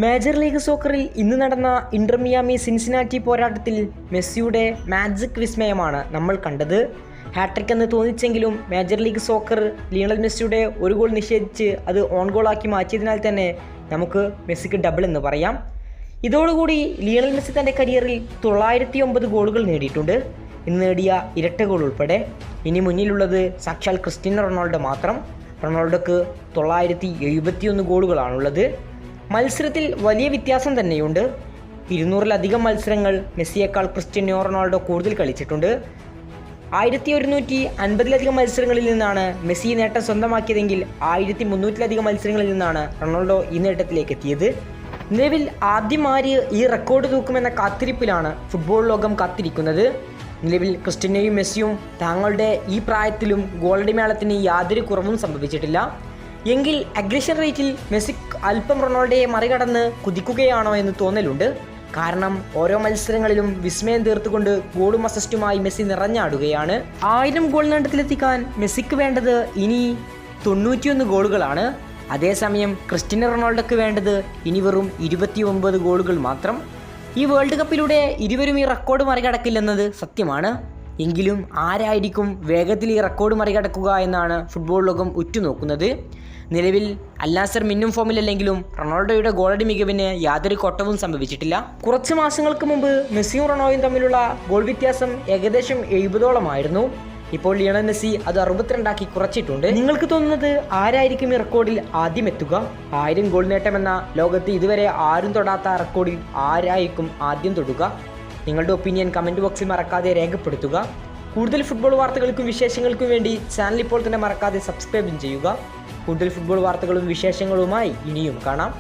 Major league സോക്കറിൽ ഇന്ന് നടന്ന Inter Miami Cincinnati പോരാട്ടത്തിൽ മെസ്സിയുടെ മാജിക് വിസ്മയമാണ് നമ്മൾ കണ്ടത്. ഹാട്രിക് എന്ന് തോന്നിച്ചെങ്കിലും മേജർ ലീഗ് സോക്കർ ലിയണൽ മെസ്സിയുടെ ഒരു ഗോൾ നിഷേധിച്ച് അത് ഓൺ ഗോളാക്കി മാറ്റിയതിനാൽ തന്നെ നമുക്ക് മെസ്സിക്ക് ഡബിൾ എന്ന് പറയാം. ഇതോടുകൂടി ലിയണൽ മെസ്സി തൻ്റെ കരിയറിൽ 909 ഗോളുകൾ നേടിയിട്ടുണ്ട്. ഇന്ന് നേടിയ ഇരട്ട ഗോൾ ഉൾപ്പെടെ. ഇനി മുന്നിലുള്ളത് സാക്ഷാൽ ക്രിസ്റ്റ്യാനോ റൊണാൾഡോ മാത്രം. റൊണാൾഡോക്ക് 971 ഗോളുകളാണുള്ളത്. മത്സരത്തിൽ വലിയ വ്യത്യാസം തന്നെയുണ്ട്. 200-ലധികം മത്സരങ്ങൾ മെസ്സിയേക്കാൾ ക്രിസ്റ്റ്യാനോ റൊണാൾഡോ കൂടുതൽ കളിച്ചിട്ടുണ്ട്. 1150-ലധികം മത്സരങ്ങളിൽ നിന്നാണ് മെസ്സി നേട്ടം സ്വന്തമാക്കിയതെങ്കിൽ 1300-ലധികം മത്സരങ്ങളിൽ നിന്നാണ് റൊണാൾഡോ ഈ നേട്ടത്തിലേക്ക് എത്തിയത്. നിലവിൽ ആദ്യം ആര് ഈ റെക്കോർഡ് തൂക്കുമെന്ന കാത്തിരിപ്പിലാണ് ഫുട്ബോൾ ലോകം കാത്തിരിക്കുന്നത്. നിലവിൽ ക്രിസ്റ്റ്യാനോയും മെസ്സിയും തങ്ങളുടെ ഈ പ്രായത്തിലും ഗോളടിമേളത്തിന് യാതൊരു കുറവും സംഭവിച്ചിട്ടില്ല. എങ്കിൽ അഗ്രഷൻ റേറ്റിൽ മെസ്സി അല്പം റൊണാൾഡോയെ മറികടന്ന് കുതിക്കുകയാണോ എന്ന് തോന്നലുണ്ട്. കാരണം ഓരോ മത്സരങ്ങളിലും വിസ്മയം തീർത്തുകൊണ്ട് ഗോളും അസിസ്റ്റുമായി മെസ്സി നിറഞ്ഞാടുകയാണ്. 1000 ഗോൾ നേട്ടത്തിലെത്തിക്കാൻ മെസ്സിക്ക് വേണ്ടത് ഇനി 91 ഗോളുകളാണ്. അതേസമയം ക്രിസ്റ്റ്യാനോ റൊണാൾഡോക്ക് വേണ്ടത് ഇനി വെറും 29 ഗോളുകൾ മാത്രം. ഈ വേൾഡ് കപ്പിലൂടെ ഇരുവരും ഈ റെക്കോർഡ് മറികടക്കില്ലെന്നത് സത്യമാണ്. എങ്കിലും ആരായിരിക്കും വേഗത്തിൽ ഈ റെക്കോർഡ് മറികടക്കുക എന്നാണ് ഫുട്ബോൾ ലോകം ഉറ്റുനോക്കുന്നത്. നിലവിൽ അൽ നാസർ മിന്നും ഫോമിലല്ലെങ്കിലും റൊണാൾഡോയുടെ ഗോളടി മികവിന് യാതൊരു കോട്ടവും സംഭവിച്ചിട്ടില്ല. കുറച്ച് മാസങ്ങൾക്ക് മുമ്പ് മെസ്സിയും റൊണാൾഡോയും തമ്മിലുള്ള ഗോൾ വ്യത്യാസം ഏകദേശം 70ഓളമായിരുന്നു. ഇപ്പോൾ ലിയണൽ മെസ്സി അത് 62ആക്കി കുറച്ചിട്ടുണ്ട്. നിങ്ങൾക്ക് തോന്നുന്നത് ആരായിരിക്കും ഈ റെക്കോർഡിൽ ആദ്യം എത്തുക? 1000 ഗോൾ നേട്ടമെന്ന ലോകത്ത് ഇതുവരെ ആരും തൊടാത്ത റെക്കോർഡിൽ ആരായിരിക്കും ആദ്യം തൊടുക? നിങ്ങളുടെ ഒപ്പീനിയൻ കമൻറ്റ് ബോക്സിൽ മറക്കാതെ രേഖപ്പെടുത്തുക. കൂടുതൽ ഫുട്ബോൾ വാർത്തകൾക്കും വിശേഷങ്ങൾക്കും വേണ്ടി ചാനൽ ഇപ്പോൾ തന്നെ മറക്കാതെ സബ്സ്ക്രൈബ് ചെയ്യുക. കൂടുതൽ ഫുട്ബോൾ വാർത്തകളും വിശേഷങ്ങളുമായി ഇനിയും കാണാം.